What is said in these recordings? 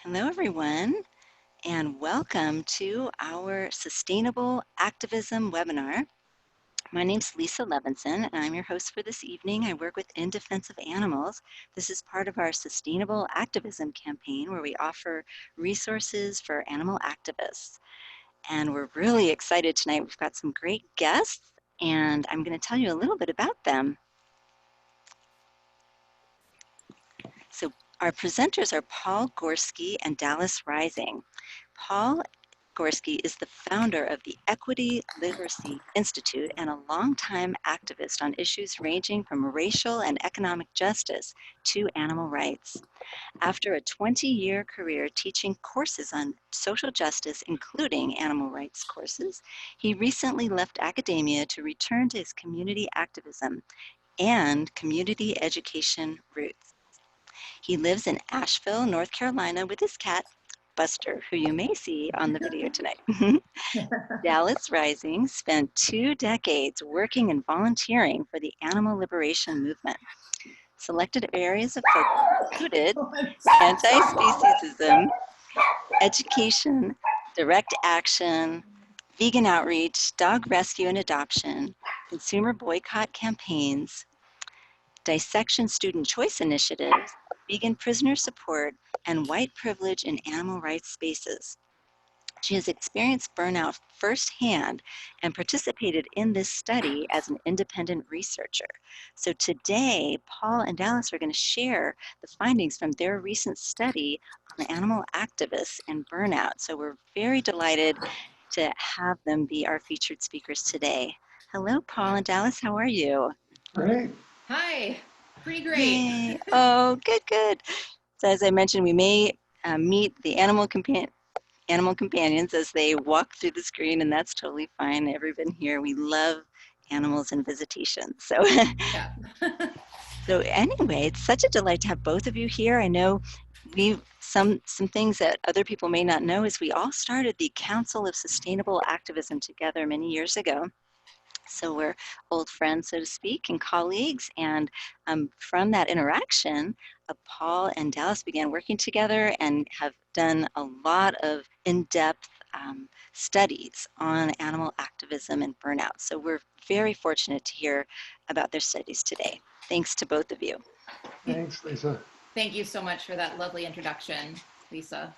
Hello, everyone, and welcome to our Sustainable Activism webinar. My name's Lisa Levinson, and I'm your host for this evening. I work with In Defense of Animals. This is part of our Sustainable Activism campaign where we offer resources for animal activists. And we're really excited tonight. We've got some great guests, and I'm going to tell you a little bit about them. So our presenters are Paul Gorski and Dallas Rising. Paul Gorski is the founder of the Equity Literacy Institute and a longtime activist on issues ranging from racial and economic justice to animal rights. After a 20-year career teaching courses on social justice, including animal rights courses, he recently left academia to return to his community activism and community education roots. He lives in Asheville, North Carolina with his cat, Buster, who you may see on the video tonight. Dallas Rising spent 2 decades working and volunteering for the animal liberation movement. Selected areas of focus included anti-speciesism, education, direct action, vegan outreach, dog rescue and adoption, consumer boycott campaigns, dissection student choice initiatives, vegan prisoner support, and white privilege in animal rights spaces. She has experienced burnout firsthand and participated in this study as an independent researcher. So today, Paul and Dallas are going to share the findings from their recent study on animal activists and burnout. So we're very delighted to have them be our featured speakers today. Hello, Paul and Dallas, how are you? Great. Hi, pretty great. Yay. Oh, good. So as I mentioned, we may meet the animal companions as they walk through the screen, and that's totally fine. Everyone here, we love animals and visitation. So, Yeah. so anyway, it's such a delight to have both of you here. I know some things that other people may not know is we all started the Council of Sustainable Activism together many years ago. So we're old friends, so to speak, and colleagues. And from that interaction, Paul and Dallas began working together and have done a lot of in-depth studies on animal activism and burnout. So we're very fortunate to hear about their studies today. Thanks to both of you. Thanks, Lisa. Thank you so much for that lovely introduction, Lisa.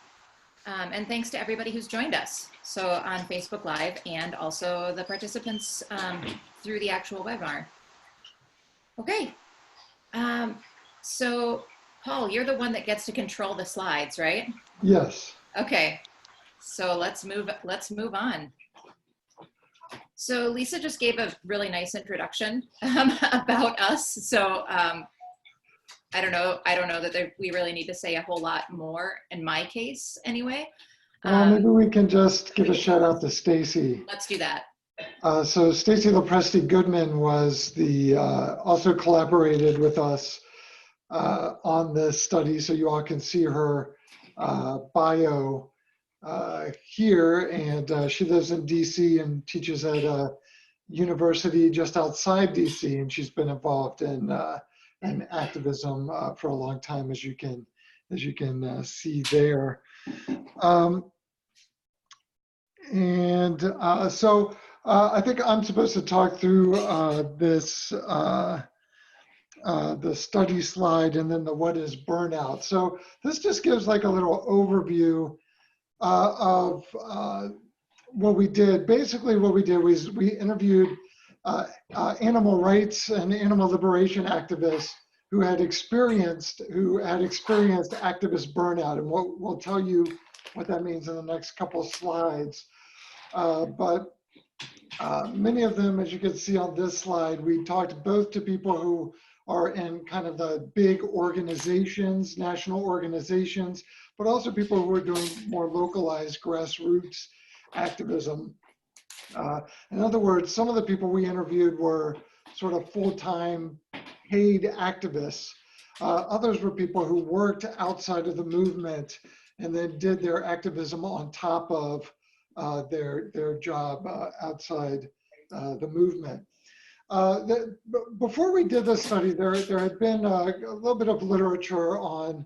And thanks to everybody who's joined us. So on Facebook Live and also the participants through the actual webinar. Okay. So Paul, you're the one that gets to control the slides, right? Yes. Okay. So let's move on. So Lisa just gave a really nice introduction about us. So I don't know that we really need to say a whole lot more in my case anyway. Well, maybe we can just give a shout out to Stacy. Let's do that. So Stacy Lopresti-Goodman was also collaborated with us on this study. So you all can see her bio here. And she lives in DC and teaches at a university just outside DC. And she's been involved in activism for a long time, as you can see there. So I think I'm supposed to talk through the study slide and then the what is burnout. So this just gives like a little overview of what we did. Basically what we did was we interviewed animal rights and animal liberation activists who had experienced activist burnout, and we'll tell you what that means in the next couple slides. But many of them, as you can see on this slide, we talked both to people who are in kind of the big organizations, national organizations, but also people who are doing more localized grassroots activism. In other words, some of the people we interviewed were sort of full-time paid activists. Others were people who worked outside of the movement and then did their activism on top of their job outside the movement. Before we did this study, there had been a little bit of literature on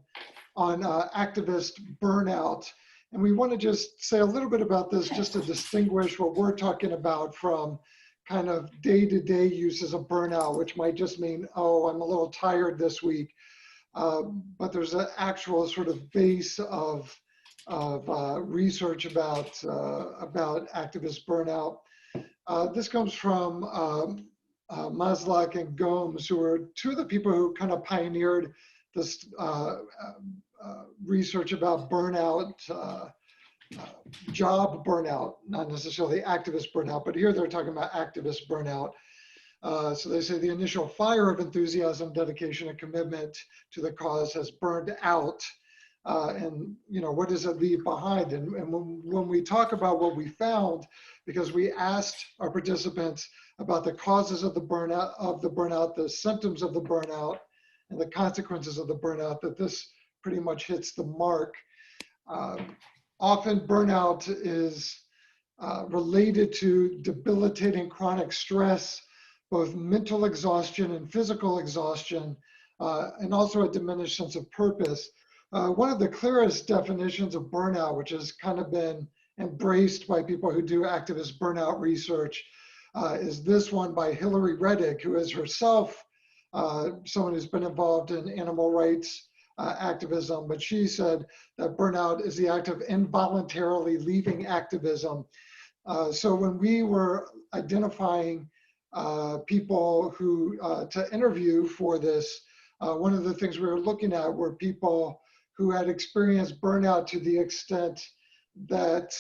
on activist burnout. And we want to just say a little bit about this just to distinguish what we're talking about from kind of day-to-day uses of burnout, which might just mean, oh, I'm a little tired this week. But there's an actual sort of base of research about activist burnout. This comes from Maslach and Gomes, who are two of the people who kind of pioneered this research about burnout, job burnout, not necessarily activist burnout, but here they're talking about activist burnout. So they say the initial fire of enthusiasm, dedication, and commitment to the cause has burned out. And what does it leave behind? And when we talk about what we found, because we asked our participants about the causes of the burnout, the symptoms of the burnout, and the consequences of the burnout, that this pretty much hits the mark. Often burnout is related to debilitating chronic stress, both mental exhaustion and physical exhaustion, and also a diminished sense of purpose. One of the clearest definitions of burnout, which has kind of been embraced by people who do activist burnout research, is this one by Hillary Reddick, who is herself someone who's been involved in animal rights activism, but she said that burnout is the act of involuntarily leaving activism. So when we were identifying people who to interview for this, one of the things we were looking at were people who had experienced burnout to the extent that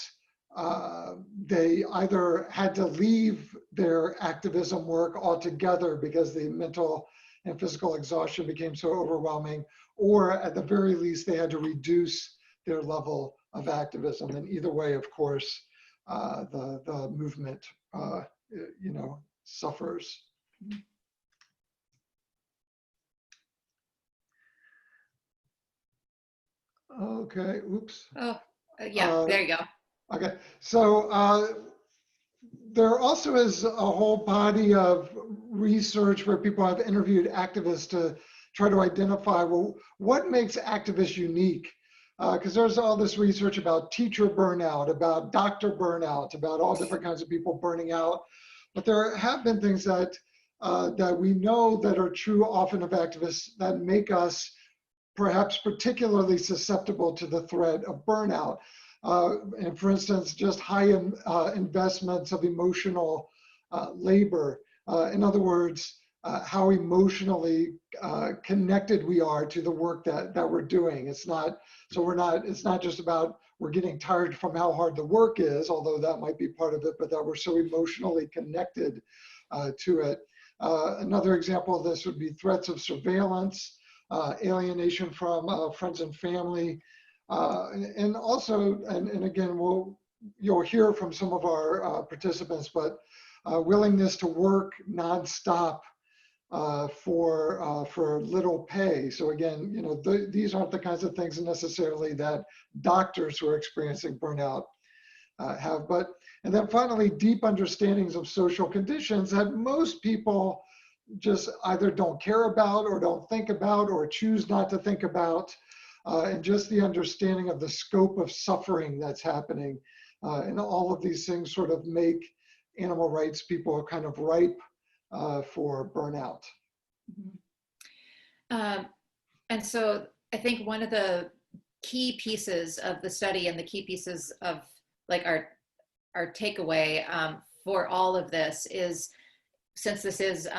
they either had to leave their activism work altogether because the mental and physical exhaustion became so overwhelming, or at the very least they had to reduce their level of activism. And either way, of course, the movement suffers. Okay, oops. Oh, yeah, there you go. Okay, so there also is a whole body of research where people have interviewed activists to try to identify, well, what makes activists unique? Because there's all this research about teacher burnout, about doctor burnout, about all different kinds of people burning out. But there have been things that we know that are true often of activists that make us perhaps particularly susceptible to the threat of burnout. And for instance, just high investments of emotional labor. In other words, how emotionally connected we are to the work that we're doing. It's not just about we're getting tired from how hard the work is, although that might be part of it, but that we're so emotionally connected to it. Another example of this would be threats of surveillance, alienation from friends and family, and also, and again, you'll hear from some of our participants, but willingness to work nonstop for little pay. So again, these aren't the kinds of things necessarily that doctors who are experiencing burnout have. And then finally, deep understandings of social conditions that most people just either don't care about or don't think about or choose not to think about, and just the understanding of the scope of suffering that's happening. And all of these things sort of make animal rights people kind of ripe for burnout. And so I think one of the key pieces of the study and the key pieces of like our takeaway for all of this is, since this is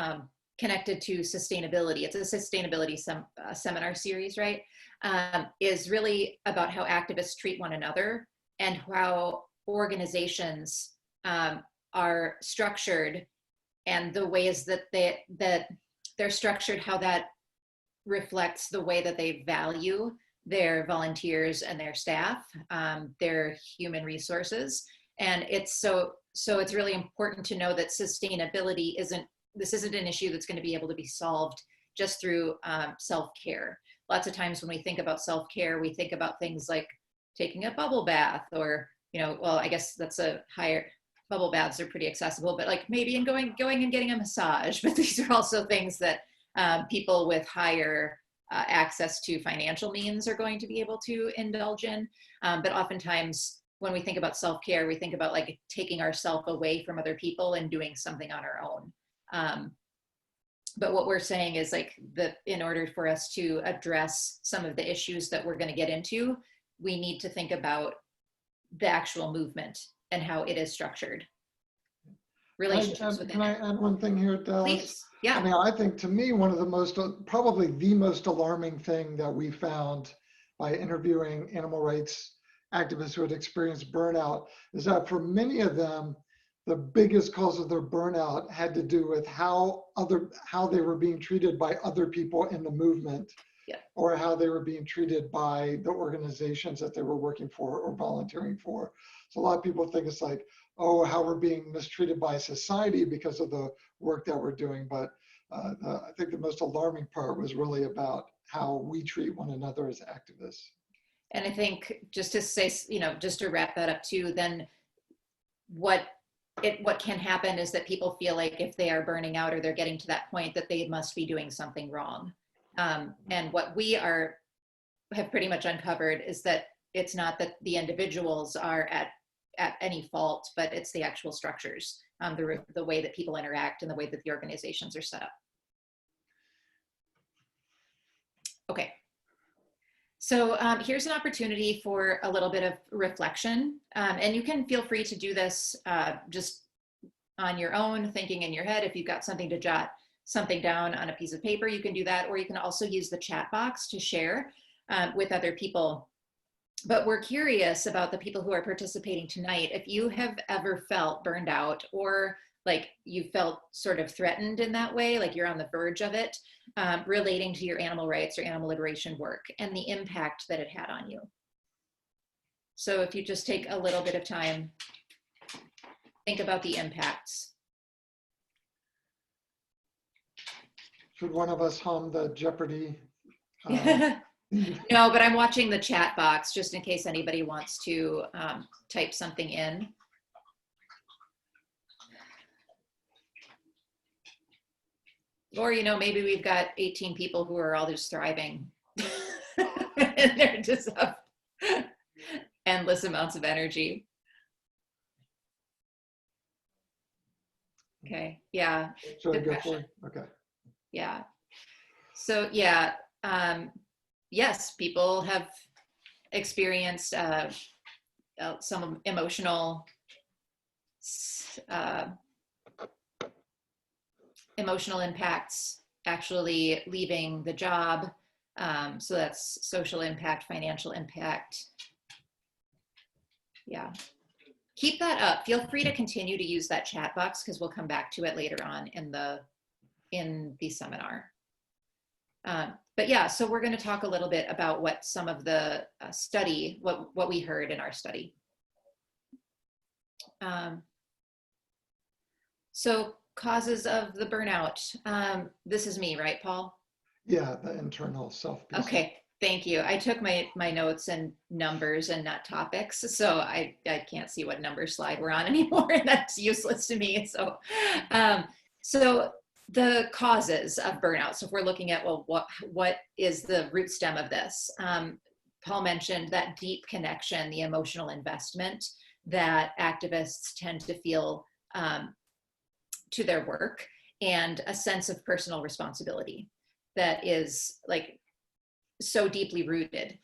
connected to sustainability, it's a sustainability seminar series, right? Is really about how activists treat one another and how organizations are structured, and the ways that they're structured, how that reflects the way that they value their volunteers and their staff, their human resources. And it's it's really important to know that sustainability isn't an issue that's going to be able to be solved just through self-care. Lots of times when we think about self-care, we think about things like taking a bubble bath, or, well, I guess that's a higher, bubble baths are pretty accessible, but like maybe going and getting a massage. But these are also things that people with higher access to financial means are going to be able to indulge in. But oftentimes when we think about self-care, we think about like taking ourselves away from other people and doing something on our own. But what we're saying is like that in order for us to address some of the issues that we're going to get into, we need to think about the actual movement and how it is structured. Relationships within Can I add one thing here, Dallas? Please. Yeah. I mean, I think to me, one of the most, probably the most alarming thing that we found by interviewing animal rights activists who had experienced burnout is that for many of them, the biggest cause of their burnout had to do with how they were being treated by other people in the movement, yeah, or how they were being treated by the organizations that they were working for or volunteering for. So a lot of people think it's like, oh, how we're being mistreated by society because of the work that we're doing. But I think the most alarming part was really about how we treat one another as activists. And I think just to say, just to wrap that up too, then what can happen is that people feel like if they are burning out or they're getting to that point that they must be doing something wrong. And what we have pretty much uncovered is that it's not that the individuals are at any fault, but it's the actual structures, the way that people interact and the way that the organizations are set up. Okay. So here's an opportunity for a little bit of reflection. And you can feel free to do this just on your own, thinking in your head. If you've got something to jot something down on a piece of paper, you can do that, or you can also use the chat box to share with other people. But we're curious about the people who are participating tonight. If you have ever felt burned out, or like you felt sort of threatened in that way, like you're on the verge of it, relating to your animal rights or animal liberation work and the impact that it had on you. So if you just take a little bit of time, think about the impacts. Should one of us hum the Jeopardy? No, but I'm watching the chat box just in case anybody wants to type something in. Or, maybe we've got 18 people who are all just thriving and they're just have endless amounts of energy. Okay, yeah. Should I go for it? Okay. Yeah. So, yeah, yes, people have experienced some emotional impacts, actually leaving the job. So that's social impact, financial impact. Yeah. Keep that up. Feel free to continue to use that chat box because we'll come back to it later on in the seminar. But yeah, so we're going to talk a little bit about what some of the study, what we heard in our study. So causes of the burnout. This is me, right, Paul? Yeah, the internal self. Okay, thank you. I took my notes and numbers and not topics, so I can't see what number slide we're on anymore, and that's useless to me. So, so the causes of burnout. So if we're looking at, well, what is the root stem of this? Paul mentioned that deep connection, the emotional investment that activists tend to feel to their work, and a sense of personal responsibility that is like so deeply rooted.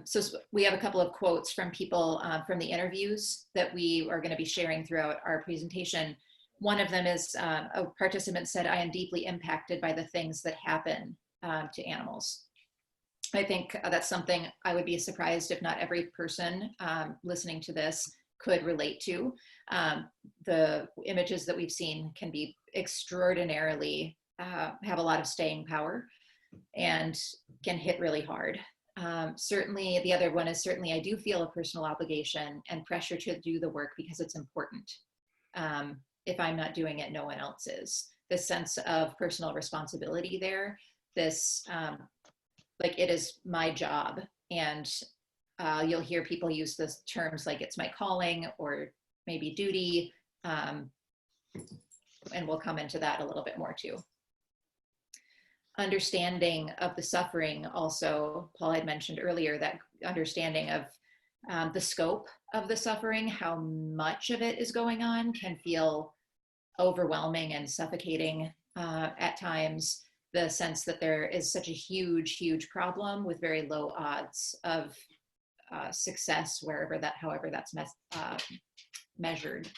So we have a couple of quotes from people from the interviews that we are going to be sharing throughout our presentation. One of them is a participant said, "I am deeply impacted by the things that happen to animals." I think that's something I would be surprised if not every person listening to this could relate to. The images that we've seen can be extraordinarily, have a lot of staying power and can hit really hard. Certainly, the other one is certainly I do feel a personal obligation and pressure to do the work because it's important. If I'm not doing it, no one else is. This sense of personal responsibility there, this, like it is my job. And you'll hear people use this terms like it's my calling or maybe duty. And we'll come into that a little bit more too. understanding of the suffering also, Paul had mentioned earlier, that understanding of the scope of the suffering, how much of it is going on, can feel overwhelming and suffocating at times. The sense that there is such a huge problem with very low odds of success however that's measured.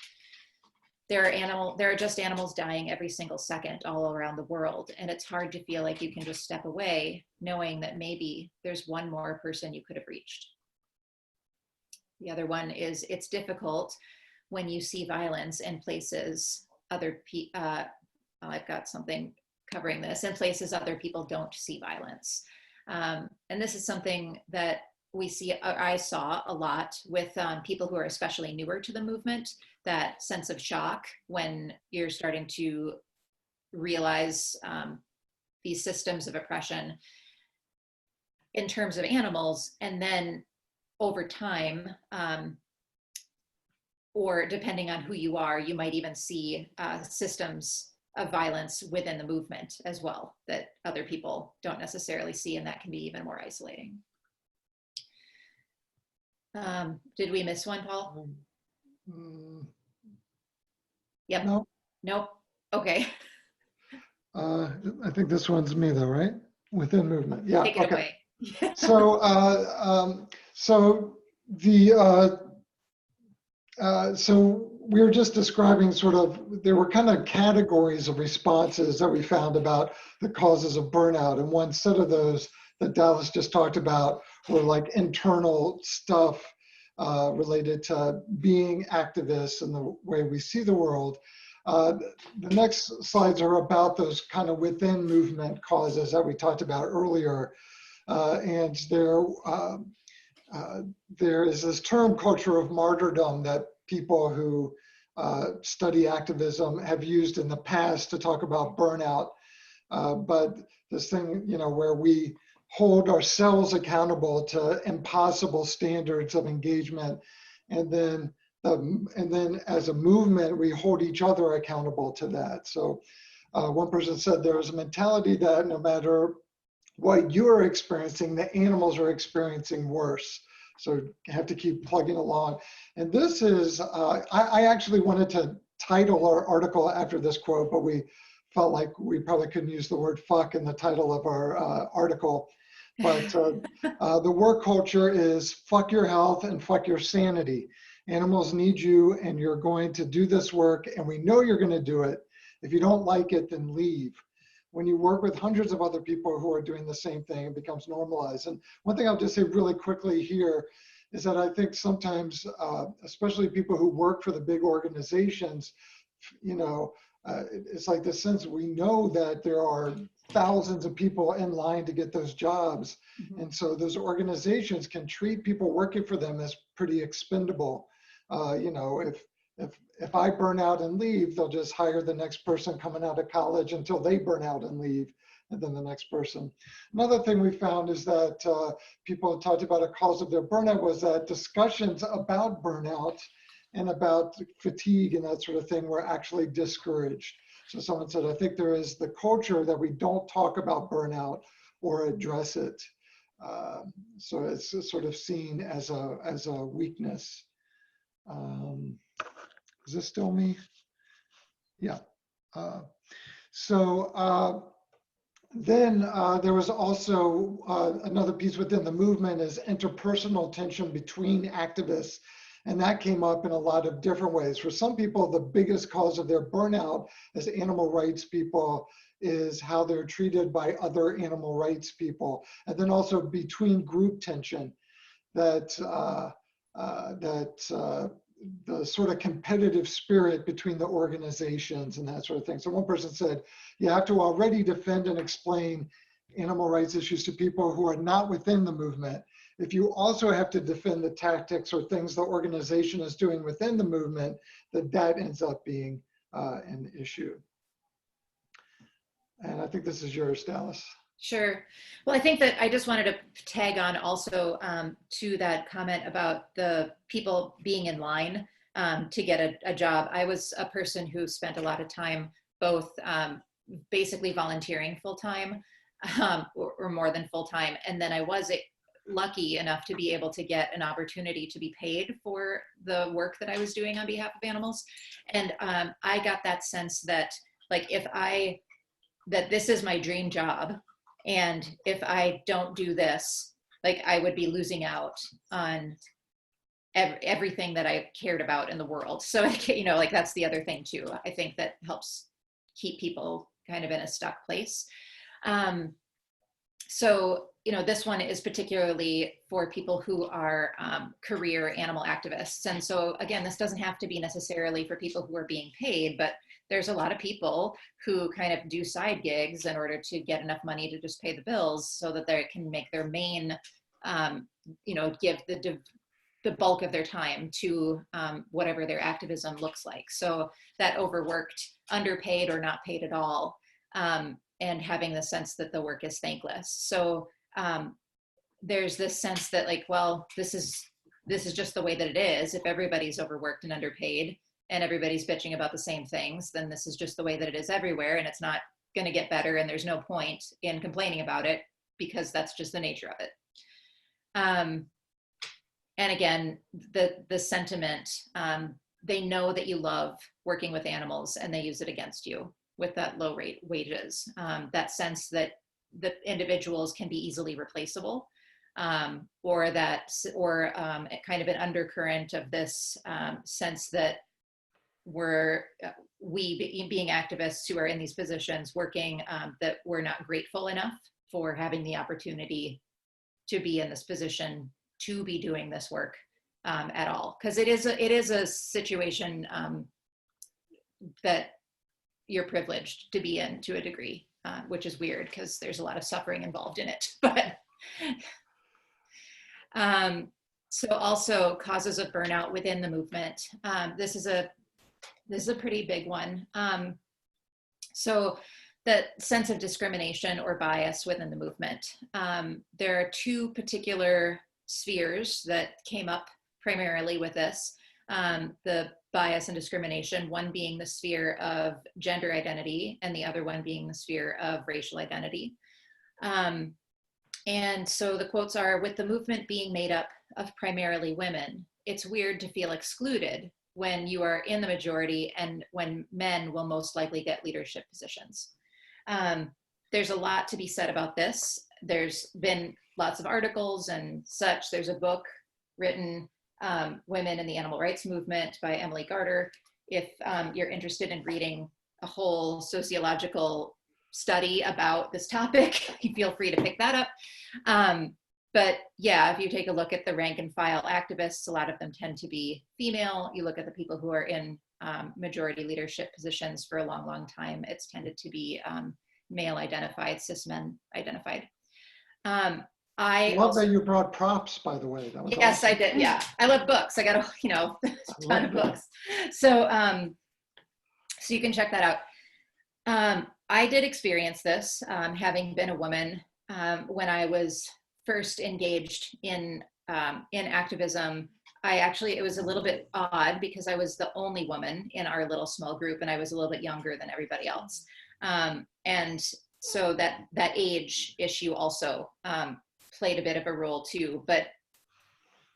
There are just animals dying every single second all around the world, and it's hard to feel like you can just step away knowing that maybe there's one more person you could have reached. The other one is, it's difficult when you see violence in places I've got something covering this, in places other people don't see violence. And this is something that I saw a lot with people who are especially newer to the movement, that sense of shock when you're starting to realize these systems of oppression in terms of animals, and then over time, or depending on who you are, you might even see systems of violence within the movement as well that other people don't necessarily see, and that can be even more isolating. Did we miss one, Paul? Yep. No. Nope. Okay. I think this one's me though, right? Within movement. Yeah. Take it okay. away. So we were just describing sort of, there were kind of categories of responses that we found about the causes of burnout. And one set of those that Dallas just talked about were like internal stuff related to being activists and the way we see the world. The next slides are about those kind of within movement causes that we talked about earlier. And there is this term, culture of martyrdom, that people who study activism have used in the past to talk about burnout. But this thing, where we hold ourselves accountable to impossible standards of engagement, and then as a movement, we hold each other accountable to that. So one person said there was a mentality that no matter what you're experiencing, the animals are experiencing worse. So you have to keep plugging along. And this is, I actually wanted to title our article after this quote, but we felt like we probably couldn't use the word fuck in the title of our article. But the work culture is fuck your health and fuck your sanity. Animals need you, and you're going to do this work, and we know you're going to do it. If you don't like it, then leave. When you work with hundreds of other people who are doing the same thing, it becomes normalized. And one thing I'll just say really quickly here is that I think sometimes, especially people who work for the big organizations, it's like this sense we know that there are thousands of people in line to get those jobs. Mm-hmm. And so those organizations can treat people working for them as pretty expendable. If I burn out and leave, they'll just hire the next person coming out of college until they burn out and leave, and then the next person. Another thing we found is that people talked about a cause of their burnout was that discussions about burnout and about fatigue and that sort of thing were actually discouraged. So someone said, I think there is the culture that we don't talk about burnout or address it. So it's sort of seen as a weakness. Is this still me? Yeah. Then there was also another piece within the movement is interpersonal tension between activists. And that came up in a lot of different ways. For some people, the biggest cause of their burnout as animal rights people is how they're treated by other animal rights people. And then also between group tension, that the sort of competitive spirit between the organizations and that sort of thing. So one person said, you have to already defend and explain animal rights issues to people who are not within the movement. If you also have to defend the tactics or things the organization is doing within the movement, that ends up being an issue. And I think this is yours, Dallas. Sure. Well, I think that I just wanted to tag on also to that comment about the people being in line to get a job. I was a person who spent a lot of time both basically volunteering full time or more than full-time. And then I was lucky enough to be able to get an opportunity to be paid for the work that I was doing on behalf of animals. And I got that sense that like, that this is my dream job. And if I don't do this, like I would be losing out on everything that I cared about in the world. So, you know, like that's the other thing too. I think that helps keep people kind of in a stuck place. So, you know, this one is particularly for people who are career animal activists. And so again, this doesn't have to be necessarily for people who are being paid, but there's a lot of people who kind of do side gigs in order to get enough money to just pay the bills so that they can make their main, you know, give the bulk of their time to whatever their activism looks like. So that overworked, underpaid, or not paid at all, and having the sense that the work is thankless. So there's this sense that like, well, this is just the way that it is. If everybody's overworked and underpaid and everybody's bitching about the same things, then this is just the way that it is everywhere, and it's not going to get better, and there's no point in complaining about it because that's just the nature of it. And again, the sentiment, they know that you love working with animals and they use it against you with that low rate wages. That sense that the individuals can be easily replaceable, or kind of an undercurrent of this sense that we being activists who are in these positions working, that we're not grateful enough for having the opportunity to be in this position, to be doing this work at all. Because it is a situation that you're privileged to be in to a degree, which is weird because there's a lot of suffering involved in it. But so also causes of burnout within the movement. This is a pretty big one. So the sense of discrimination or bias within the movement. There are two particular spheres that came up primarily with this, the bias and discrimination, one being the sphere of gender identity and the other one being the sphere of racial identity. And so the quotes are, with the movement being made up of primarily women, it's weird to feel excluded when you are in the majority and when men will most likely get leadership positions. There's a lot to be said about this. There's been lots of articles and such. There's a book written, Women in the Animal Rights Movement by Emily Garter. If you're interested in reading a whole sociological study about this topic, you feel free to pick that up. But yeah, if you take a look at the rank and file activists, a lot of them tend to be female. You look at the people who are in majority leadership positions for a long, long time, it's tended to be male identified, cis men identified. I love that you brought props, by the way. That was yes, awesome. I did. Yeah, I love books. I got a ton of books. So so you can check that out. I did experience this, having been a woman, when I was first engaged in activism. It was a little bit odd because I was the only woman in our little small group, and I was a little bit younger than everybody else. And so that age issue also played a bit of a role too. But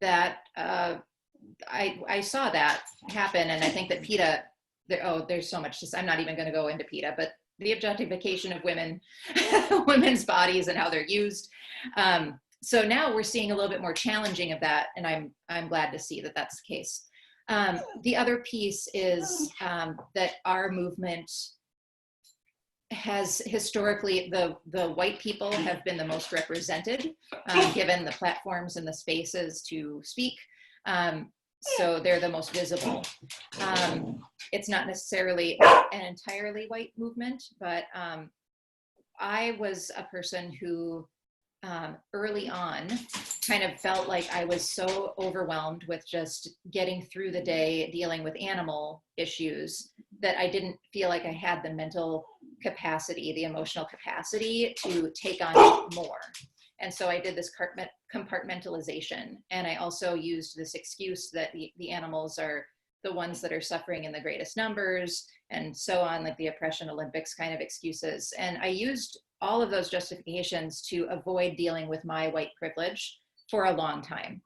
that I saw that happen, and I think that PETA, there's so much I'm not even going to go into PETA, but the objectification of women's bodies and how they're used. So now we're seeing a little bit more challenging of that, and I'm glad to see that that's the case. The other piece is that our movement has historically, the white people have been the most represented, given the platforms and the spaces to speak. So they're the most visible. It's not necessarily an entirely white movement, but I was a person who early on kind of felt like I was so overwhelmed with just getting through the day dealing with animal issues that I didn't feel like I had the mental capacity, the emotional capacity to take on more. And so I did this compartmentalization. And I also used this excuse that the animals are the ones that are suffering in the greatest numbers and so on, like the oppression Olympics kind of excuses. And I used all of those justifications to avoid dealing with my white privilege for a long time.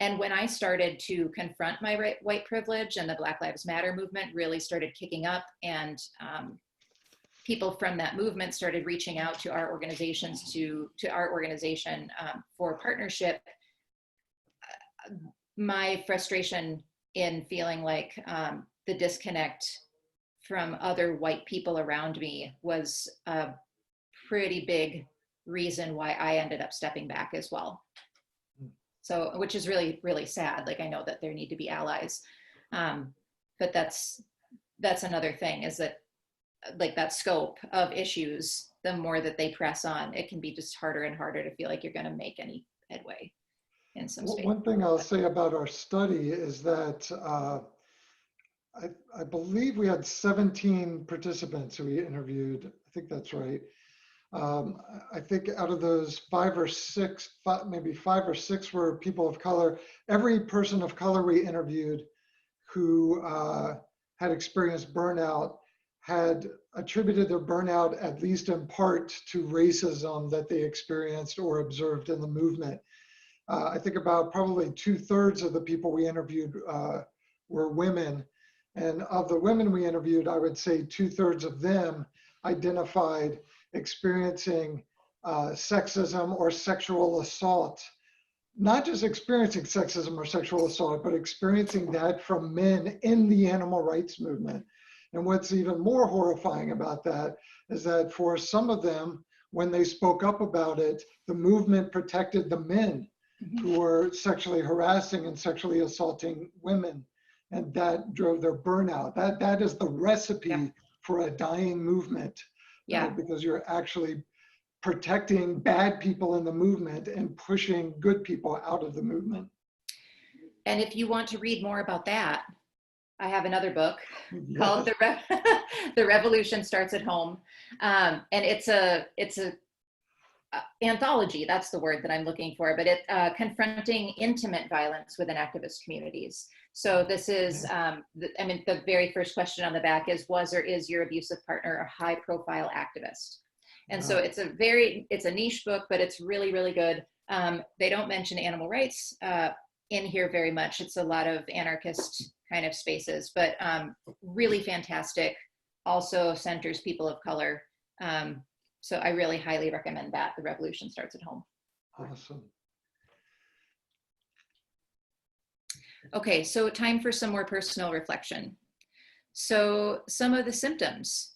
And when I started to confront my white privilege and the Black Lives Matter movement really started kicking up, and people from that movement started reaching out to our organizations, to our organization for partnership, my frustration in feeling like the disconnect from other white people around me was a pretty big reason why I ended up stepping back as well. So, which is really, really sad. Like, I know that there need to be allies, but that's another thing, is that like that scope of issues, the more that they press on, it can be just harder and harder to feel like you're going to make any headway in some space. One thing I'll say about our study is that I believe we had 17 participants who we interviewed. I think that's right. I think out of those maybe five or six were people of color. Every person of color we interviewed who had experienced burnout had attributed their burnout, at least in part, to racism that they experienced or observed in the movement. I think about probably 2/3 of the people we interviewed were women. And of the women we interviewed, I would say 2/3 of them identified experiencing sexism or sexual assault. Not just experiencing sexism or sexual assault, but experiencing that from men in the animal rights movement. And what's even more horrifying about that is that for some of them, when they spoke up about it, the movement protected the men who were sexually harassing and sexually assaulting women. And that drove their burnout. That is the recipe for a dying movement. Because you're actually protecting bad people in the movement and pushing good people out of the movement. And if you want to read more about that, I have another book called The Revolution Starts at Home. And it's a anthology, that's the word that I'm looking for, but it confronting intimate violence within activist communities. So this is, the very first question on the back is, was or is your abusive partner a high profile activist? And so it's a niche book, but it's really, really good. They don't mention animal rights in here very much. It's a lot of anarchist kind of spaces, but really fantastic. Also centers people of color. So I really highly recommend that. The Revolution Starts at Home. Awesome. Okay, so time for some more personal reflection. So some of the symptoms.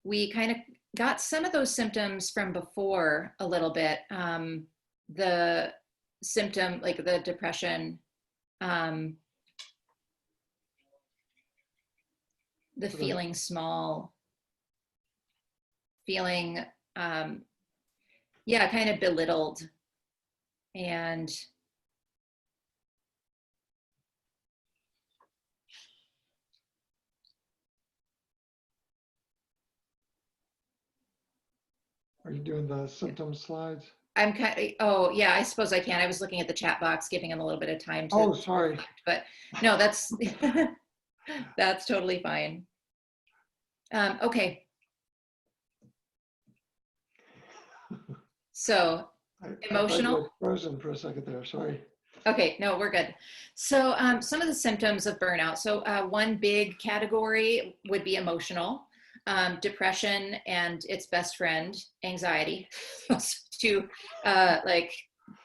We kind of got some of those symptoms from before a little bit. The symptom, like the depression, the feeling small, feeling, kind of belittled, and Are you doing the symptom slides? I'm kind of, I suppose I can. I was looking at the chat box, giving them a little bit of time to sorry. reflect, but no, that's that's totally fine. Okay. So emotional. I frozen for a second there, sorry. Okay, no, we're good. So some of the symptoms of burnout. So one big category would be emotional. Depression and its best friend, anxiety. Those two like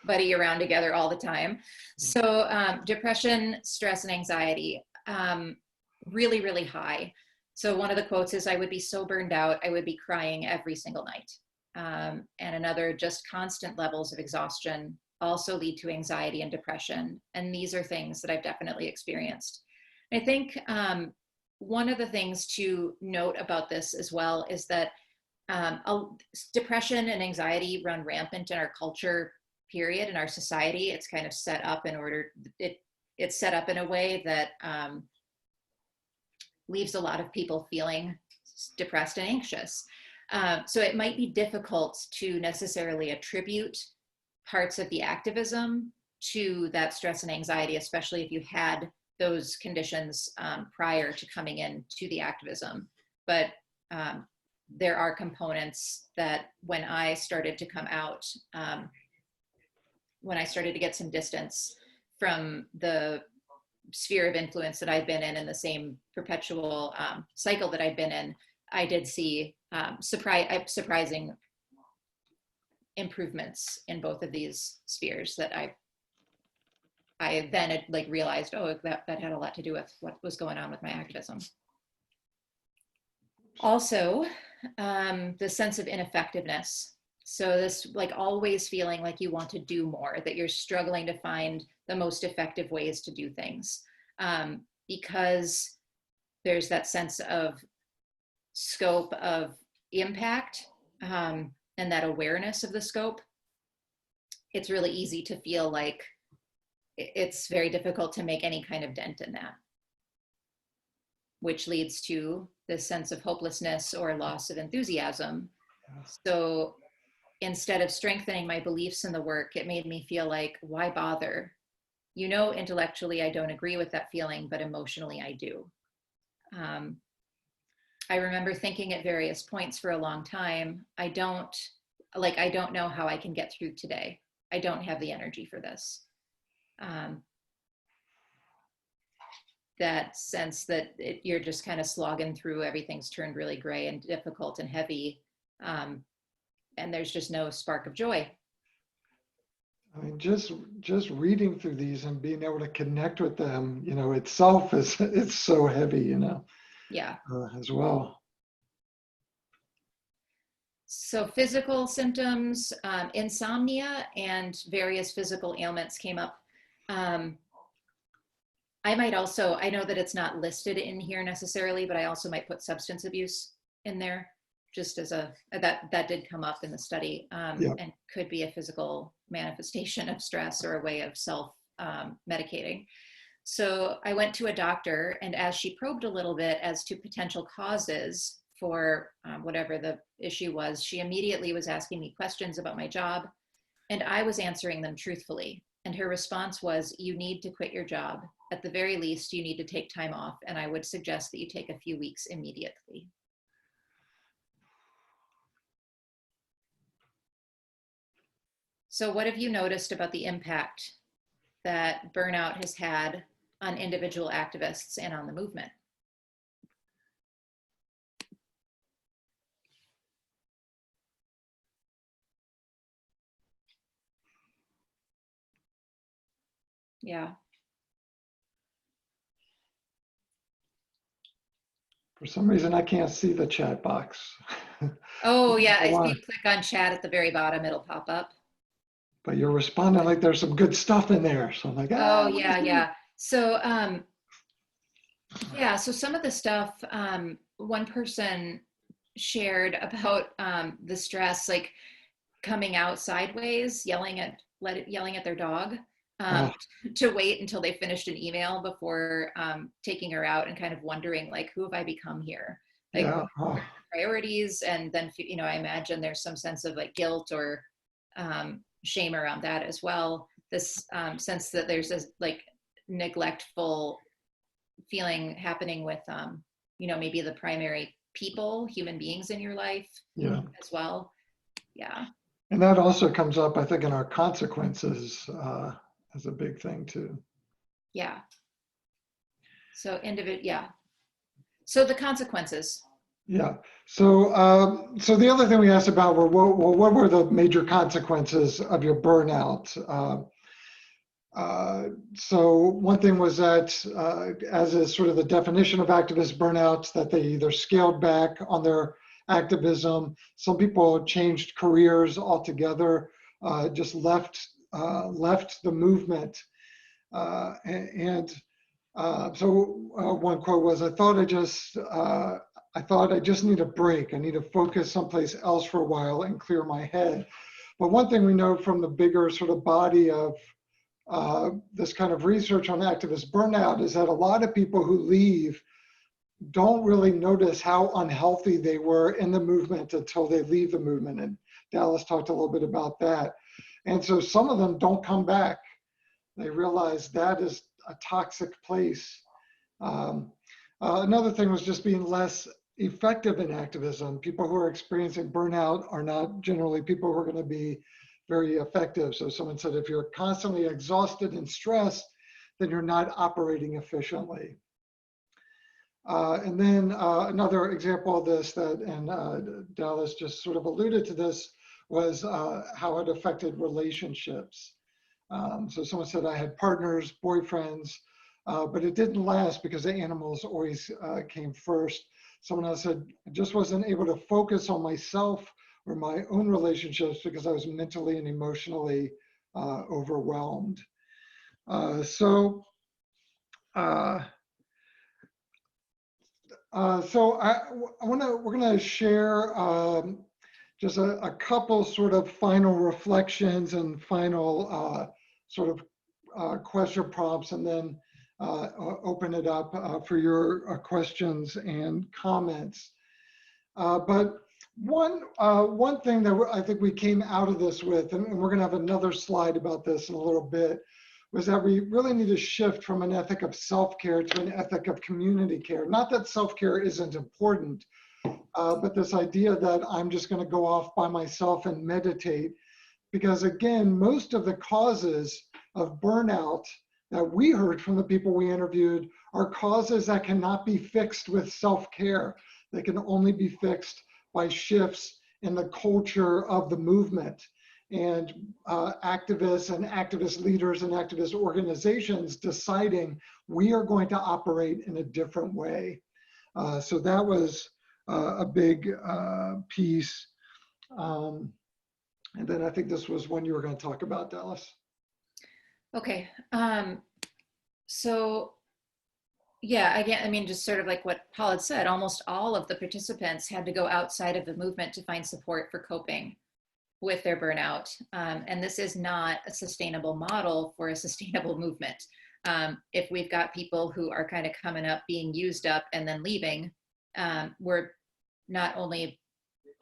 buddy around together all the time. So depression, stress, and anxiety, really, really high. So one of the quotes is, I would be so burned out, I would be crying every single night. And another, just constant levels of exhaustion also lead to anxiety and depression. And these are things that I've definitely experienced. I think one of the things to note about this as well is that depression and anxiety run rampant in our culture, period, in our society. It's kind of set up in order, it's set up in a way that leaves a lot of people feeling depressed and anxious. So it might be difficult to necessarily attribute parts of the activism to that stress and anxiety, especially if you had those conditions prior to coming in to the activism. But there are components that when I started to come out, when I started to get some distance from the sphere of influence that I've been in the same perpetual cycle that I've been in, I did see surprising improvements in both of these spheres that I then had like realized, oh, that had a lot to do with what was going on with my activism. Also, the sense of ineffectiveness. So this like always feeling like you want to do more, that you're struggling to find the most effective ways to do things, because there's that sense of scope of impact, and that awareness of the scope. It's really easy to feel like it's very difficult to make any kind of dent in that, which leads to this sense of hopelessness or loss of enthusiasm. So instead of strengthening my beliefs in the work, it made me feel like, why bother? You know, intellectually, I don't agree with that feeling, but emotionally, I do. I remember thinking at various points for a long time, I don't know how I can get through today. I don't have the energy for this. That sense that you're just kind of slogging through, everything's turned really gray and difficult and heavy, and there's just no spark of joy. I mean, just reading through these and being able to connect with them, you know, itself it's so heavy, you know. Yeah. As well. So physical symptoms, insomnia and various physical ailments came up. I might also, I know that it's not listed in here necessarily, but I also might put substance abuse in there, just as that did come up in the study, and could be a physical manifestation of stress or a way of self-medicating. So I went to a doctor, and as she probed a little bit as to potential causes for whatever the issue was, she immediately was asking me questions about my job, and I was answering them truthfully. And her response was, you need to quit your job. At the very least, you need to take time off, and I would suggest that you take a few weeks immediately. So what have you noticed about the impact that burnout has had on individual activists and on the movement? Yeah. For some reason, I can't see the chat box. Oh yeah, if you click on chat at the very bottom, it'll pop up. But you're responding like there's some good stuff in there. So I'm like, oh yeah. So yeah, so some of the stuff, one person shared about the stress, like coming out sideways, yelling at their dog, to wait until they finished an email before taking her out, and kind of wondering like, who have I become here? Like priorities, and then, you know, I imagine there's some sense of like guilt or shame around that as well. This sense that there's this like neglectful feeling happening with, you know, maybe the primary human beings in your life as well. Yeah. And that also comes up, I think, in our consequences as a big thing too. Yeah. So So the consequences. Yeah. So so the other thing we asked about were, what were the major consequences of your burnout? So one thing was that, as is sort of the definition of activist burnouts, that they either scaled back on their activism. Some people changed careers altogether, just left the movement. So one quote was, I thought I just need a break. I need to focus someplace else for a while and clear my head. But one thing we know from the bigger sort of body of this kind of research on activist burnout is that a lot of people who leave don't really notice how unhealthy they were in the movement until they leave the movement. And Dallas talked a little bit about that. And so some of them don't come back. They realize that is a toxic place. Another thing was just being less effective in activism. People who are experiencing burnout are not generally people who are going to be very effective. So someone said, if you're constantly exhausted and stressed, then you're not operating efficiently. And then another example of this that, and Dallas just sort of alluded to this, was how it affected relationships. So someone said, I had partners, boyfriends, but it didn't last because the animals always came first. Someone else said, I just wasn't able to focus on myself or my own relationships because I was mentally and emotionally overwhelmed. So we're gonna share just a couple sort of final reflections and final sort of question prompts, and then open it up for your questions and comments. But one thing that I think we came out of this with, and we're gonna have another slide about this in a little bit, was that we really need to shift from an ethic of self-care to an ethic of community care. Not that self-care isn't important, but this idea that I'm just going to go off by myself and meditate. Because again, most of the causes of burnout that we heard from the people we interviewed are causes that cannot be fixed with self-care. They can only be fixed by shifts in the culture of the movement. And activists and activist leaders and activist organizations deciding we are going to operate in a different way. So that was a big piece. And then I think this was one you were going to talk about, Dallas. Okay. So yeah, again, I mean, just sort of like what Paul had said, almost all of the participants had to go outside of the movement to find support for coping with their burnout. And this is not a sustainable model for a sustainable movement. If we've got people who are kind of coming up, being used up and then leaving, we're not only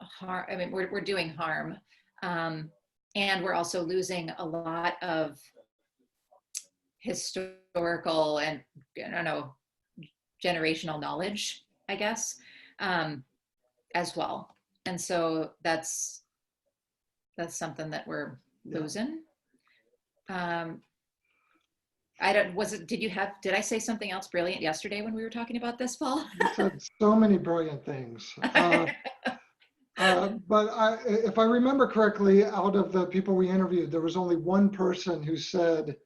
harm, I mean, we're doing harm. And we're also losing a lot of historical and, I don't know, generational knowledge, I guess, as well. And so that's something that we're losing. Did I say something else brilliant yesterday when we were talking about this, Paul? You said so many brilliant things. But if I remember correctly, out of the people we interviewed, there was only one person who said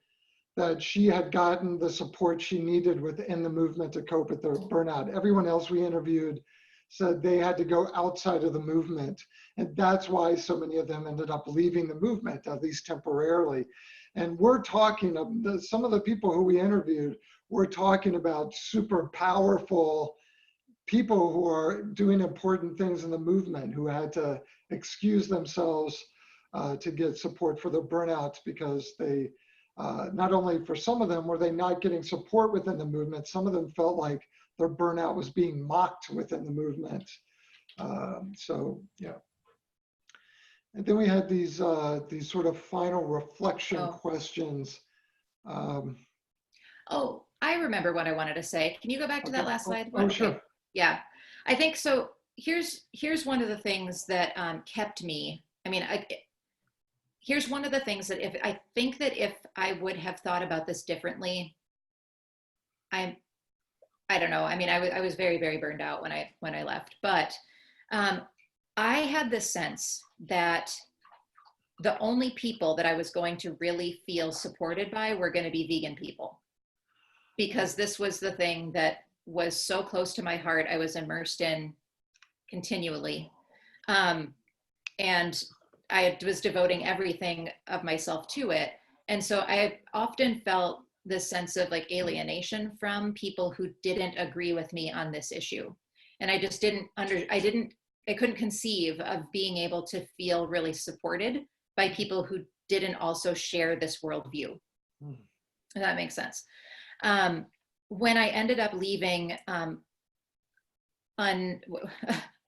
that she had gotten the support she needed within the movement to cope with their burnout. Everyone else we interviewed said they had to go outside of the movement. And that's why so many of them ended up leaving the movement, at least temporarily. And we're talking, some of the people who we interviewed, we're talking about super powerful people who are doing important things in the movement, who had to excuse themselves to get support for their burnouts because they, not only for some of them were they not getting support within the movement, some of them felt like their burnout was being mocked within the movement. So yeah. And then we had these sort of final reflection questions. Oh, I remember what I wanted to say. Can you go back to that last slide? Oh, sure. Okay. Yeah, I think so. Here's one of the things that kept me. I mean, here's one of the things that if I would have thought about this differently, I don't know. I mean, I was very, very burned out when I left, but I had this sense that the only people that I was going to really feel supported by were going to be vegan people, because this was the thing that was so close to my heart. I was immersed in continually. And I was devoting everything of myself to it. And so I often felt this sense of like alienation from people who didn't agree with me on this issue. And I just I couldn't conceive of being able to feel really supported by people who didn't also share this worldview. If that makes sense. When I ended up leaving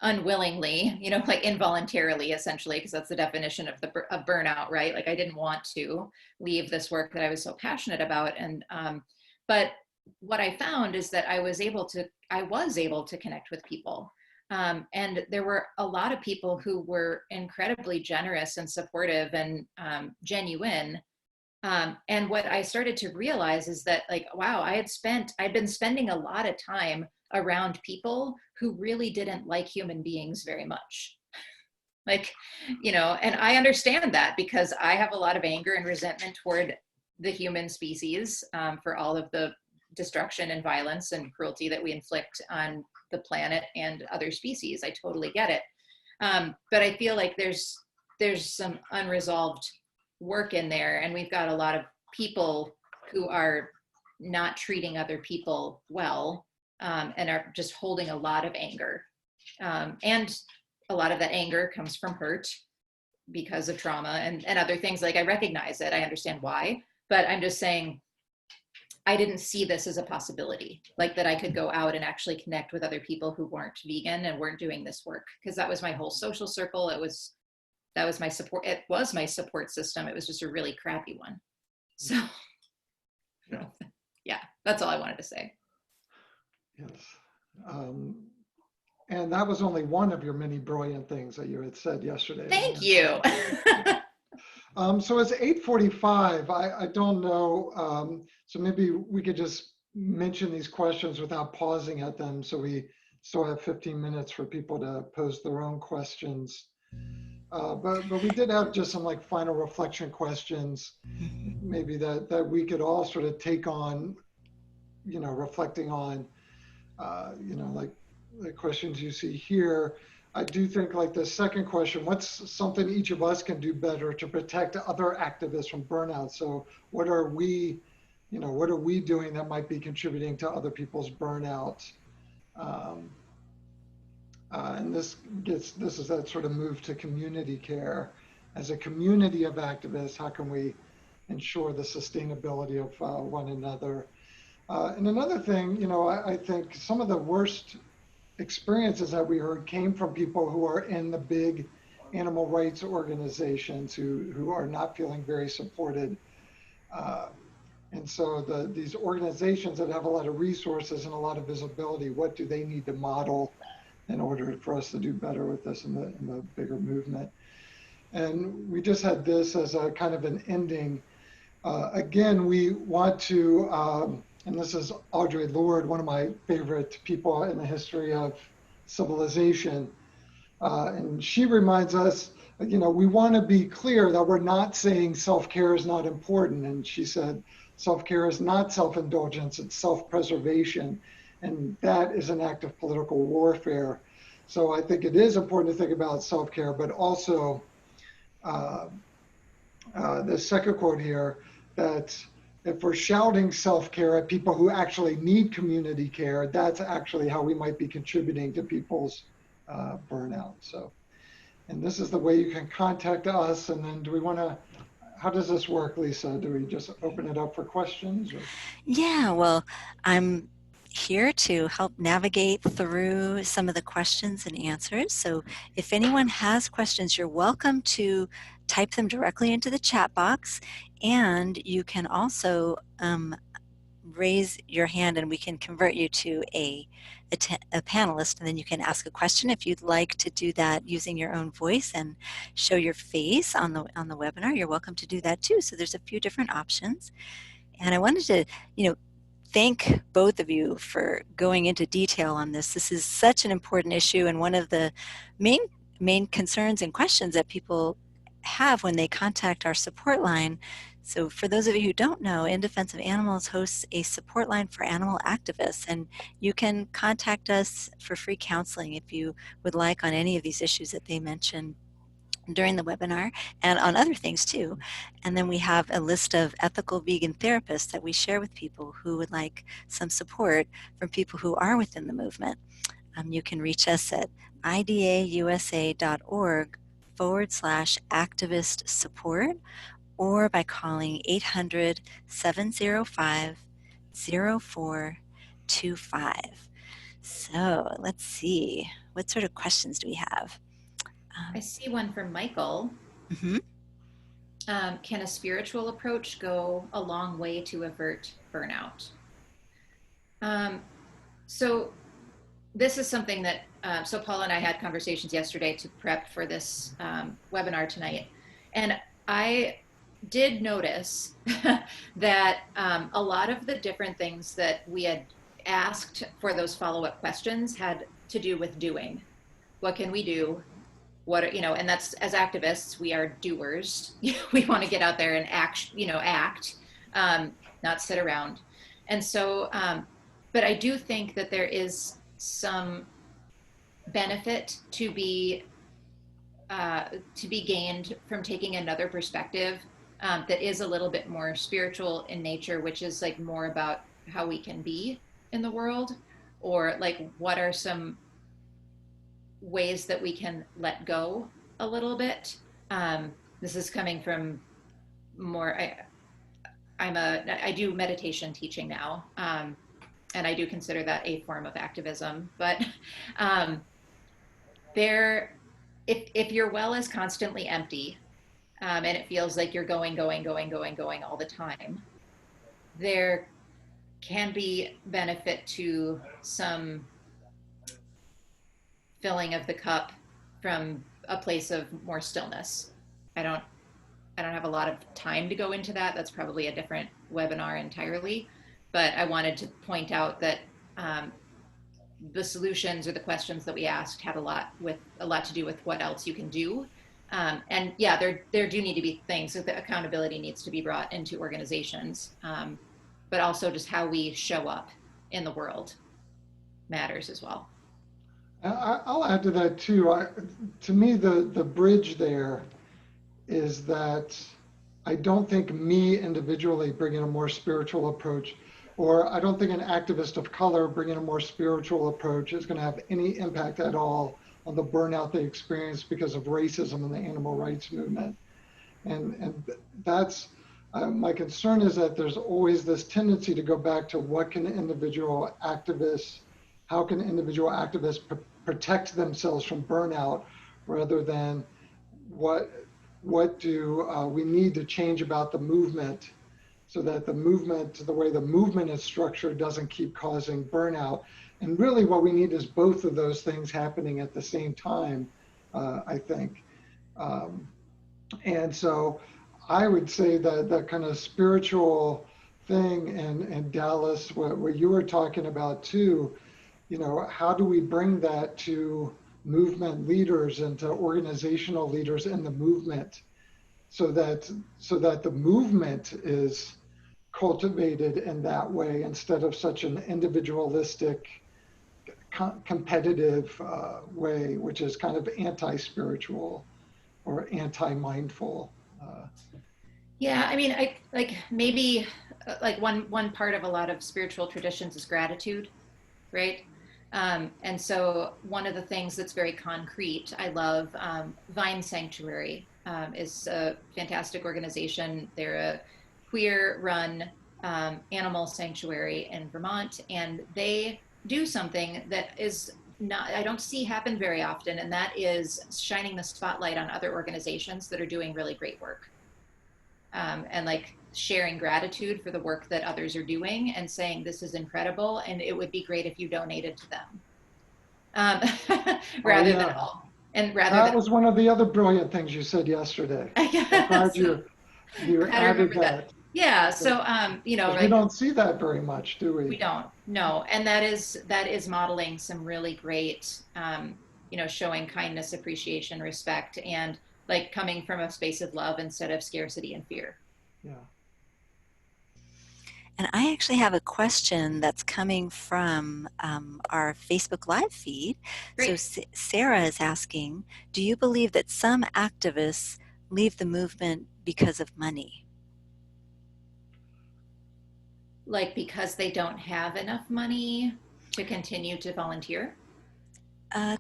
unwillingly, like involuntarily, essentially, because that's the definition of burnout, right? Like I didn't want to leave this work that I was so passionate about. And, but what I found is that I was able to connect with people. And there were a lot of people who were incredibly generous and supportive and genuine. And what I started to realize is that, like, wow, I'd been spending a lot of time around people who really didn't like human beings very much. Like, and I understand that because I have a lot of anger and resentment toward the human species for all of the destruction and violence and cruelty that we inflict on the planet and other species. I totally get it. But I feel like there's some unresolved work in there, and we've got a lot of people who are not treating other people well and are just holding a lot of anger. And a lot of that anger comes from hurt because of trauma and other things. Like, I recognize it, I understand why, but I'm just saying, I didn't see this as a possibility, like that I could go out and actually connect with other people who weren't vegan and weren't doing this work, because that was my whole social circle. That was my support. It was my support system. It was just a really crappy one. So yeah, that's all I wanted to say. Yes. And that was only one of your many brilliant things that you had said yesterday. Thank you. So it's 8:45. I don't know. So maybe we could just mention these questions without pausing at them, so we still have 15 minutes for people to pose their own questions. But we did have just some like final reflection questions, maybe that we could all sort of take on, reflecting on, like the questions you see here. I do think, like, the second question, what's something each of us can do better to protect other activists from burnout? So what are we doing that might be contributing to other people's burnout? And this is that sort of move to community care. As a community of activists, how can we ensure the sustainability of one another? And another thing, I think some of the worst experiences that we heard came from people who are in the big animal rights organizations who are not feeling very supported. And so these organizations that have a lot of resources and a lot of visibility, what do they need to model in order for us to do better with this in the bigger movement? And we just had this as a kind of an ending. Again, we want to, and this is Audre Lorde, one of my favorite people in the history of civilization. And she reminds us, we want to be clear that we're not saying self-care is not important. And she said, self-care is not self-indulgence, it's self-preservation. And that is an act of political warfare. So I think it is important to think about self-care, but also the second quote here, that if we're shouting self-care at people who actually need community care, that's actually how we might be contributing to people's burnout. So, and this is the way you can contact us. And then how does this work, Lisa? Do we just open it up for questions? Or? Yeah, well, I'm here to help navigate through some of the questions and answers. So if anyone has questions, you're welcome to type them directly into the chat box, and you can also raise your hand and we can convert you to a panelist, and then you can ask a question if you'd like to do that using your own voice and show your face on the webinar. You're welcome to do that too. So there's a few different options. And I wanted to, thank both of you for going into detail on this. This is such an important issue, and one of the main concerns and questions that people have when they contact our support line. So for those of you who don't know, In Defense of Animals hosts a support line for animal activists, and you can contact us for free counseling if you would like on any of these issues that they mentioned during the webinar and on other things too. And then we have a list of ethical vegan therapists that we share with people who would like some support from people who are within the movement. You can reach us at idausa.org/activist support, or by calling 800-705-0425. So let's see, what sort of questions do we have? I see one from Michael. Mm-hmm. Can a spiritual approach go a long way to avert burnout? So this is something that so Paul and I had conversations yesterday to prep for this webinar tonight. And I did notice that a lot of the different things that we had asked for those follow-up questions had to do with doing. What can we do? What, you know, and that's, as activists, we are doers. We want to get out there and act, not sit around. And so, but I do think that there is some benefit to be gained from taking another perspective that is a little bit more spiritual in nature, which is like more about how we can be in the world, or like what are some ways that we can let go a little bit. This is coming from more, I do meditation teaching now, and I do consider that a form of activism, but if your well is constantly empty, and it feels like you're going all the time, there can be benefit to some filling of the cup from a place of more stillness. I don't have a lot of time to go into that. That's probably a different webinar entirely, but I wanted to point out that the solutions or the questions that we asked had a lot to do with what else you can do. And yeah, there do need to be things that the accountability needs to be brought into organizations, but also just how we show up in the world matters as well. I'll add to that too. To me, the bridge there is that I don't think me individually bringing a more spiritual approach, or I don't think an activist of color bringing a more spiritual approach is going to have any impact at all on the burnout they experience because of racism and the animal rights movement. And that's my concern, is that there's always this tendency to go back to how can individual activists protect themselves from burnout, rather than what do we need to change about the movement, so that the way the movement is structured doesn't keep causing burnout. And really what we need is both of those things happening at the same time, I think. And so I would say that that kind of spiritual thing, and Dallas, what you were talking about too, how do we bring that to movement leaders and to organizational leaders in the movement, so that the movement is cultivated in that way, instead of such an individualistic, competitive way, which is kind of anti-spiritual or anti-mindful. Yeah, I mean, I like maybe like one part of a lot of spiritual traditions is gratitude, right? And so one of the things that's very concrete, I love Vine Sanctuary is a fantastic organization. They're a queer-run animal sanctuary in Vermont, and they do something that is not, I don't see happen very often, and that is shining the spotlight on other organizations that are doing really great work. And like sharing gratitude for the work that others are doing and saying, this is incredible, and it would be great if you donated to them. Rather than all. And that was one of the other brilliant things you said yesterday. I'm glad you added that. Yeah, so we don't see that very much, do we? We don't, no. And that is modeling some really great, showing kindness, appreciation, respect, and like coming from a space of love instead of scarcity and fear. Yeah. And I actually have a question that's coming from our Facebook Live feed. Great. So Sarah is asking, do you believe that some activists leave the movement because of money? Like because they don't have enough money to continue to volunteer?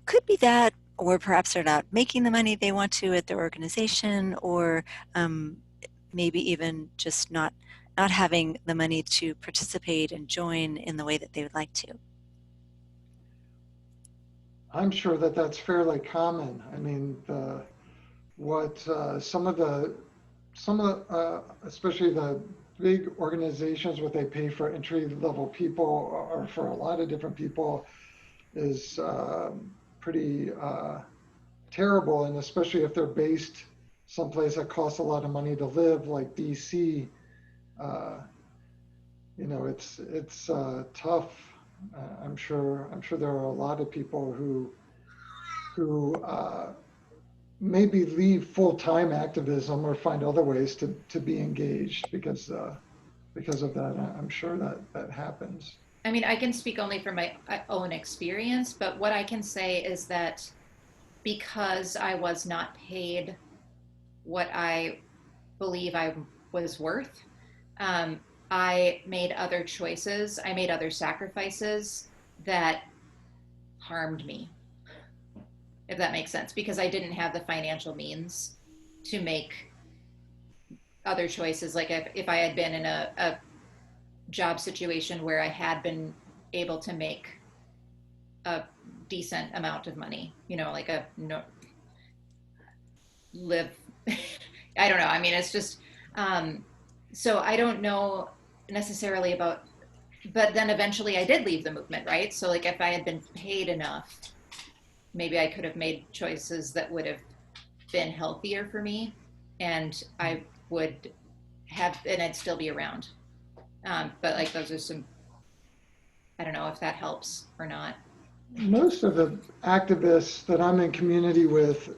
Could be that, or perhaps they're not making the money they want to at their organization, or maybe even just not having the money to participate and join in the way that they would like to. I'm sure that that's fairly common. I mean, some of the especially the big organizations, what they pay for entry level people, or for a lot of different people, is pretty terrible, and especially if they're based someplace that costs a lot of money to live, like DC. You know, it's tough. I'm sure there are a lot of people who maybe leave full-time activism or find other ways to be engaged because of that. I'm sure that happens. I mean, I can speak only from my own experience, but what I can say is that because I was not paid what I believe I was worth, I made other choices. I made other sacrifices that harmed me, if that makes sense, because I didn't have the financial means to make other choices. Like if I had been in a job situation where I had been able to make a decent amount of money, you know, like live, I don't know. I mean, it's just, so I don't know necessarily about, but then eventually I did leave the movement, right? So like if I had been paid enough, maybe I could have made choices that would have been healthier for me, and I would have, and I'd still be around. But like those are some, I don't know if that helps or not. Most of the activists that I'm in community with,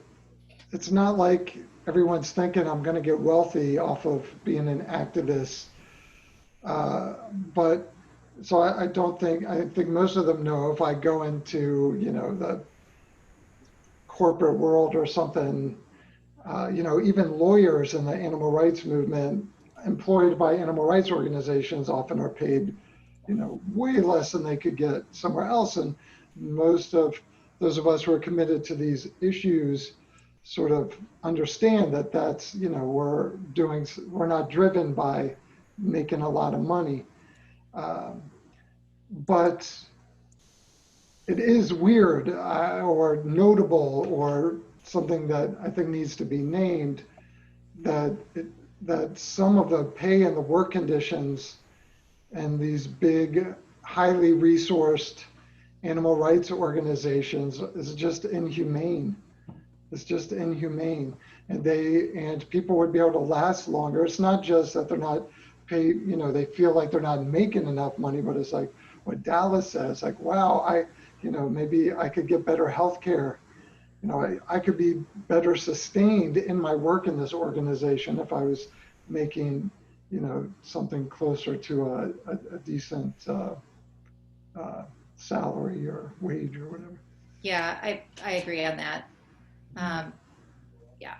it's not like everyone's thinking I'm going to get wealthy off of being an activist. But so I don't think, I think most of them know if I go into, you know, the corporate world or something, you know, even lawyers in the animal rights movement employed by animal rights organizations often are paid, you know, way less than they could get somewhere else. And most of those of us who are committed to these issues sort of understand that that's, you know, we're not driven by making a lot of money. But it is weird or notable or something that I think needs to be named, that some of the pay and the work conditions and these big, highly resourced animal rights organizations is just inhumane. It's just inhumane. And people would be able to last longer. It's not just that they're not paid, you know, they feel like they're not making enough money, but it's like what Dallas says, like, wow, you know, maybe I could get better health care. You know, I could be better sustained in my work in this organization if I was making, you know, something closer to a decent salary or wage or whatever. Yeah, I agree on that. Yeah.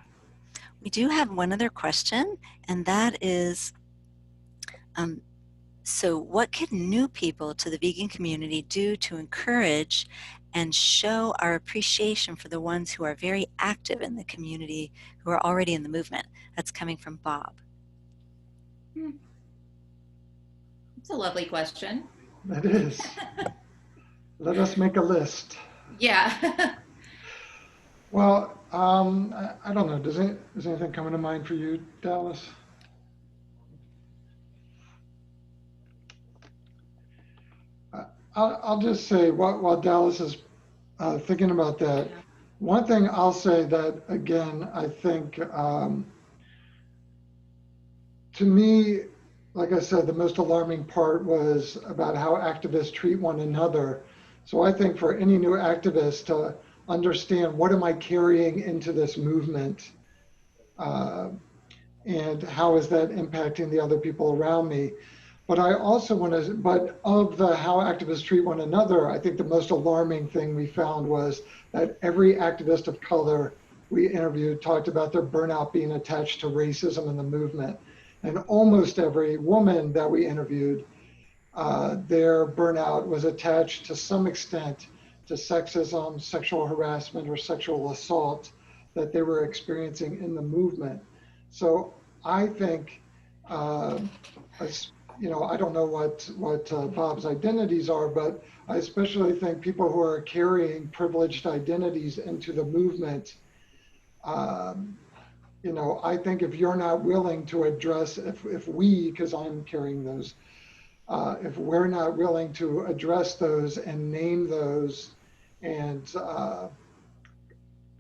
We do have one other question, and that is, so what can new people to the vegan community do to encourage and show our appreciation for the ones who are very active in the community, who are already in the movement? That's coming from Bob. It's a lovely question. That is. Let us make a list. Yeah. Well, I don't know. Does anything come to mind for you, Dallas? I'll just say, while Dallas is thinking about that, one thing I'll say that, again, I think, to me, like I said, the most alarming part was about how activists treat one another. So I think for any new activist to understand, what am I carrying into this movement? And how is that impacting the other people around me? But I also want to, but of the how activists treat one another, I think the most alarming thing we found was that every activist of color we interviewed talked about their burnout being attached to racism in the movement. And almost every woman that we interviewed, their burnout was attached to some extent to sexism, sexual harassment, or sexual assault that they were experiencing in the movement. So I think, you know, I don't know what Bob's identities are, but I especially think people who are carrying privileged identities into the movement, you know, I think if you're not willing to address, if we, because I'm carrying those, if we're not willing to address those and name those and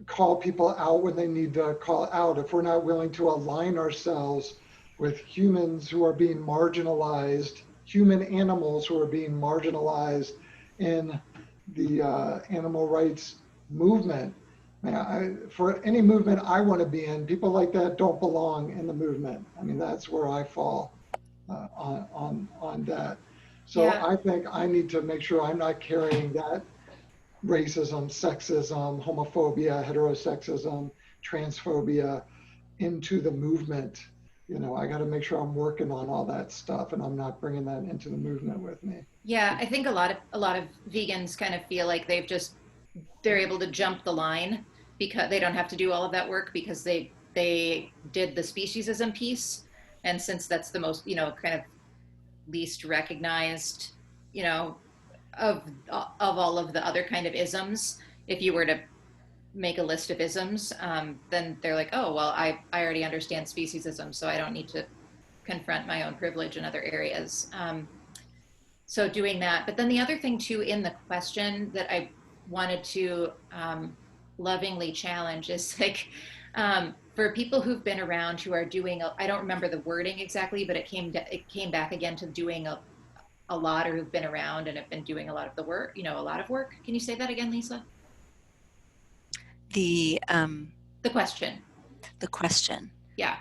call people out when they need to call out. If we're not willing to align ourselves with humans who are being marginalized, human animals who are being marginalized in the animal rights movement, man, for any movement I want to be in, people like that don't belong in the movement. I mean, that's where I fall on that. So Yeah. I think I need to make sure I'm not carrying that racism, sexism, homophobia, heterosexism, transphobia into the movement. You know, I got to make sure I'm working on all that stuff and I'm not bringing that into the movement with me. Yeah, I think a lot of vegans kind of feel like they're able to jump the line because they don't have to do all of that work because they did the speciesism piece, and since that's the most, kind of least recognized, you know of all of the other kind of isms, if you were to make a list of isms, then they're like, oh well, I already understand speciesism, so I don't need to confront my own privilege in other areas. So doing that. But then the other thing too in the question that I wanted to lovingly challenge is like, for people who've been around who are doing, I don't remember the wording exactly, but it came back again to doing a lot, or who've been around and have been doing a lot of the work, a lot of work. Can you say that again, Lisa? The The question. the question. Yeah.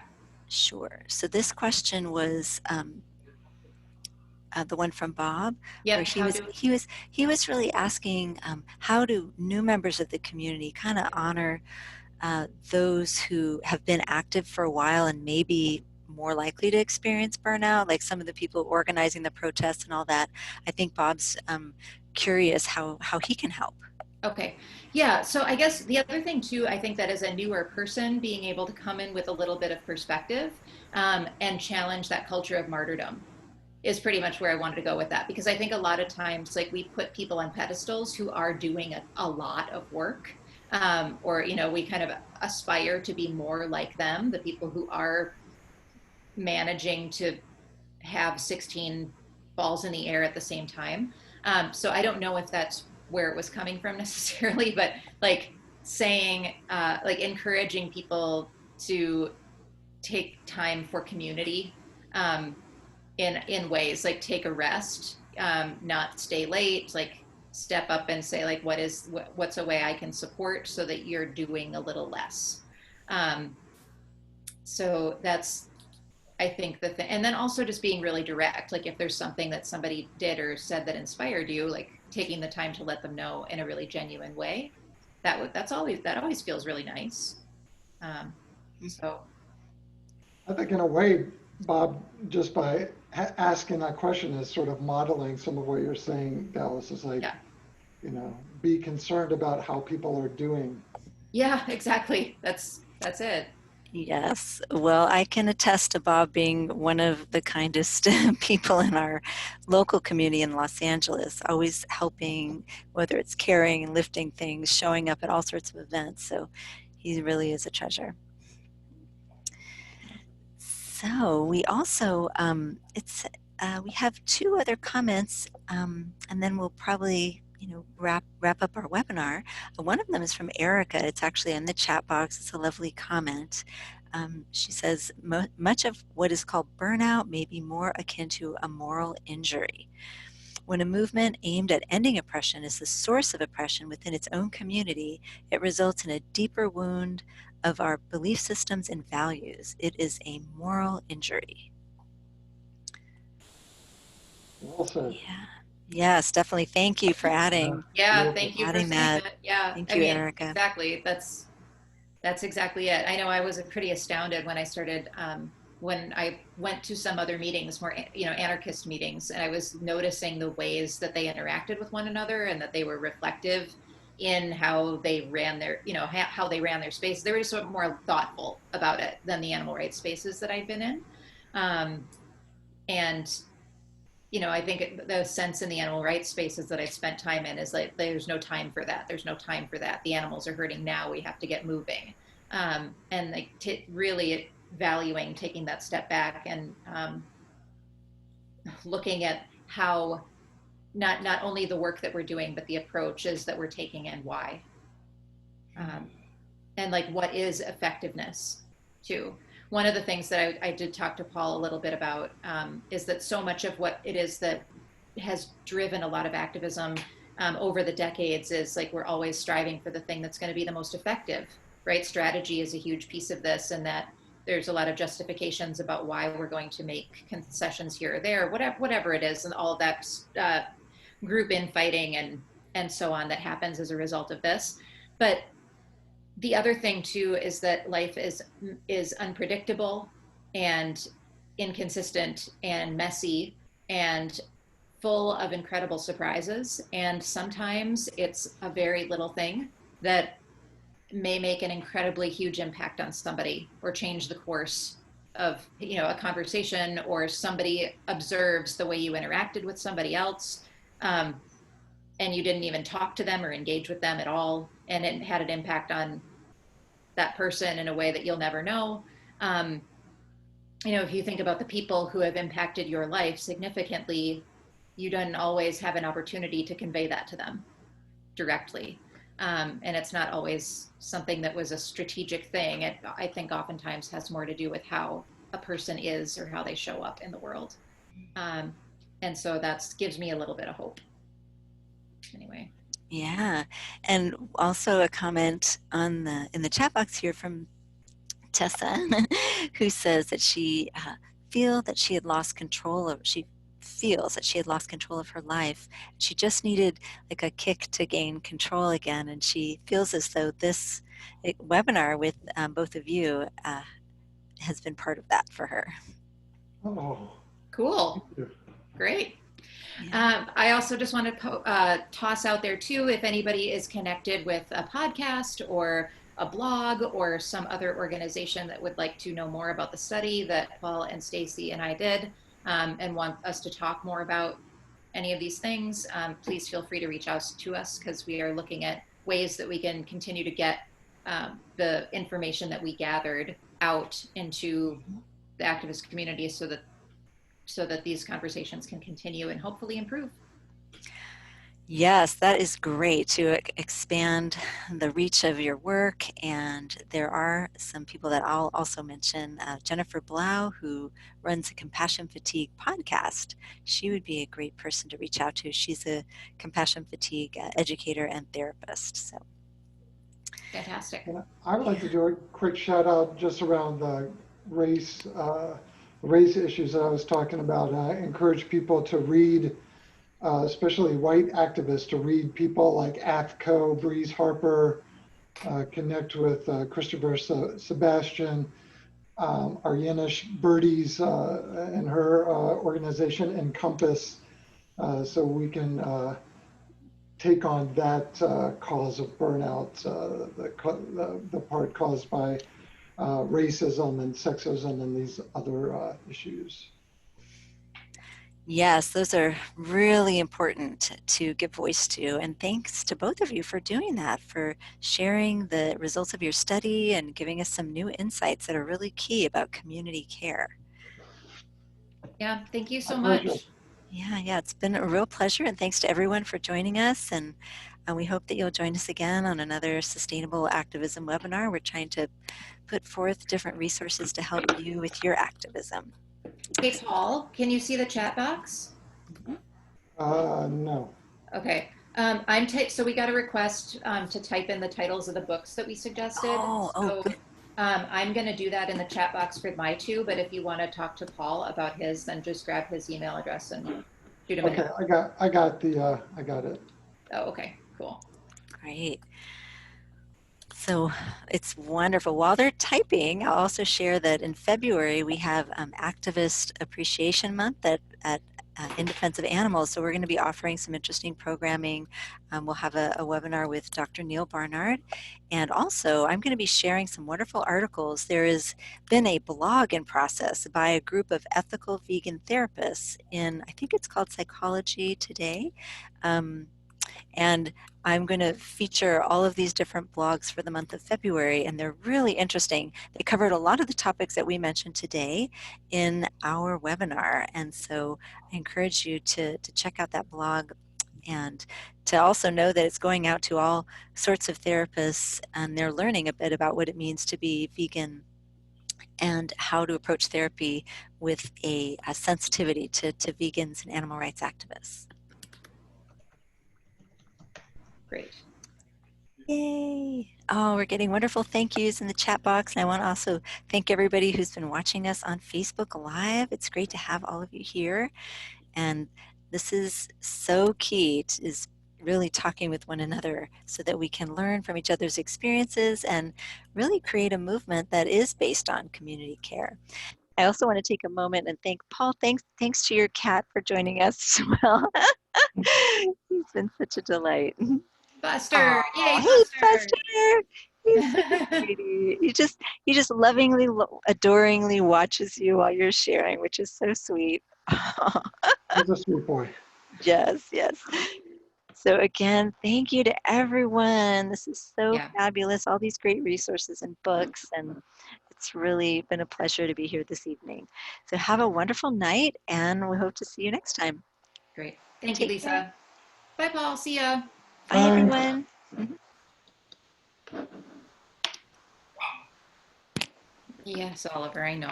Sure. So this question was the one from Bob, where Yep. he was really asking how do new members of the community kind of honor those who have been active for a while and maybe more likely to experience burnout, like some of the people organizing the protests and all that. I think Bob's curious how he can help. Okay. Yeah. So I guess the other thing too, I think that as a newer person, being able to come in with a little bit of perspective, and challenge that culture of martyrdom is pretty much where I wanted to go with that. Because I think a lot of times, like, we put people on pedestals who are doing a lot of work, or, we kind of aspire to be more like them, the people who are managing to have 16 balls in the air at the same time. So I don't know if that's where it was coming from necessarily, but like saying, like encouraging people to take time for community, in ways like take a rest, not stay late, like step up and say like, what's a way I can support so that you're doing a little less. So that's, I think, the thing. And then also just being really direct, like if there's something that somebody did or said that inspired you, like taking the time to let them know in a really genuine way, that always feels really nice. So I think in a way, Bob, just by asking that question is sort of modeling some of what you're saying, Dallas, is like, yeah. Be concerned about how people are doing. Yeah, exactly. That's it. Yes. Well, I can attest to Bob being one of the kindest people in our local community in Los Angeles, always helping, whether it's carrying and lifting things, showing up at all sorts of events. So he really is a treasure. So we also, we have two other comments, and then we'll probably, wrap up our webinar. One of them is from Erica. It's actually in the chat box. It's a lovely comment. She says, much of what is called burnout may be more akin to a moral injury. When a movement aimed at ending oppression is the source of oppression within its own community, it results in a deeper wound of our belief systems and values. It is a moral injury. Well said. Yeah. Yes, definitely. Thank you for adding. Yeah, thank you for Adding saying that. that. Yeah, Thank I you, mean, Erica. exactly. That's exactly it. I know I was pretty astounded when I started, when I went to some other meetings, more, anarchist meetings, and I was noticing the ways that they interacted with one another and that they were reflective in how they ran their, how they ran their space. They were just sort of more thoughtful about it than the animal rights spaces that I've been in. And I think the sense in the animal rights spaces that I spent time in is like, there's no time for that. There's no time for that. The animals are hurting now. We have to get moving. And like really valuing taking that step back and looking at how not only the work that we're doing, but the approaches that we're taking and why. And like, what is effectiveness too? One of the things that I did talk to Paul a little bit about is that so much of what it is that has driven a lot of activism over the decades is like, we're always striving for the thing that's going to be the most effective, right? Strategy is a huge piece of this, and that there's a lot of justifications about why we're going to make concessions here or there, whatever it is, and all of that group infighting and so on that happens as a result of this. But the other thing too is that life is unpredictable and inconsistent and messy and full of incredible surprises. And sometimes it's a very little thing that may make an incredibly huge impact on somebody or change the course of, you know, a conversation, or somebody observes the way you interacted with somebody else, and you didn't even talk to them or engage with them at all, and it had an impact on that person in a way that you'll never know. You know, if you think about the people who have impacted your life significantly, you don't always have an opportunity to convey that to them directly. And it's not always something that was a strategic thing. It, I think, oftentimes has more to do with how a person is or how they show up in the world. And so that gives me a little bit of hope. Anyway. Yeah, and also a comment on in the chat box here from Tessa, who says that she feels that she had lost control of her life. She just needed like a kick to gain control again, and she feels as though this webinar with both of you has been part of that for her. Oh, cool. Great. Yeah. I also just want to toss out there too, if anybody is connected with a podcast or a blog or some other organization that would like to know more about the study that Paul and Stacy and I did, and want us to talk more about any of these things, please feel free to reach out to us, because we are looking at ways that we can continue to get the information that we gathered out into the activist community so that these conversations can continue and hopefully improve. Yes, that is great to expand the reach of your work. And there are some people that I'll also mention. Jennifer Blau, who runs a Compassion Fatigue podcast. She would be a great person to reach out to. She's a compassion fatigue educator and therapist. So fantastic. I would like to do a quick shout out just around the race issues that I was talking about. I encourage people to read, especially white activists, to read people like AFCO, Breeze Harper, connect with Christopher Sebastian, Ariana Birdie's and her organization Encompass, so we can take on that cause of burnout, the part caused by racism and sexism and these other issues. Yes, those are really important to give voice to. And thanks to both of you for doing that, for sharing the results of your study and giving us some new insights that are really key about community care. Yeah, thank you so much. Yeah, it's been a real pleasure. And thanks to everyone for joining us. And we hope that you'll join us again on another Sustainable Activism webinar. We're trying to put forth different resources to help you with your activism. Hey, Paul, can you see the chat box? No. Okay. So we got a request to type in the titles of the books that we suggested. Good. I'm going to do that in the chat box for my two, but if you want to talk to Paul about his, then just grab his email address and shoot him. Okay, I got it. Oh, okay, cool. Great. So it's wonderful. While they're typing, I'll also share that in February we have Activist Appreciation Month in Defense of Animals. So we're going to be offering some interesting programming. We'll have a webinar with Dr. Neil Barnard. And also I'm going to be sharing some wonderful articles. There has been a blog in process by a group of ethical vegan therapists in, I think it's called Psychology Today. And I'm going to feature all of these different blogs for the month of February, and they're really interesting. They covered a lot of the topics that we mentioned today in our webinar, and so I encourage you to check out that blog and to also know that it's going out to all sorts of therapists, and they're learning a bit about what it means to be vegan and how to approach therapy with a sensitivity to vegans and animal rights activists. Great. Yay! Oh, we're getting wonderful thank yous in the chat box. And I want to also thank everybody who's been watching us on Facebook Live. It's great to have all of you here. And this is so key, is really talking with one another so that we can learn from each other's experiences and really create a movement that is based on community care. I also want to take a moment and thank Paul. Thanks to your cat for joining us as well. He's been such a delight. Buster, yay, Hey, Buster. Buster! He's such a sweetie. He just lovingly, adoringly watches you while you're sharing, which is so sweet. He's a sweet boy. Yes, yes. So again, thank you to everyone. This is so fabulous. All these great resources and books, and it's really been a pleasure to be here this evening. So have a wonderful night, and we hope to see you next time. Great. Thank you, Lisa. Bye, Paul. See ya. Bye, everyone. Yes, Oliver, I know.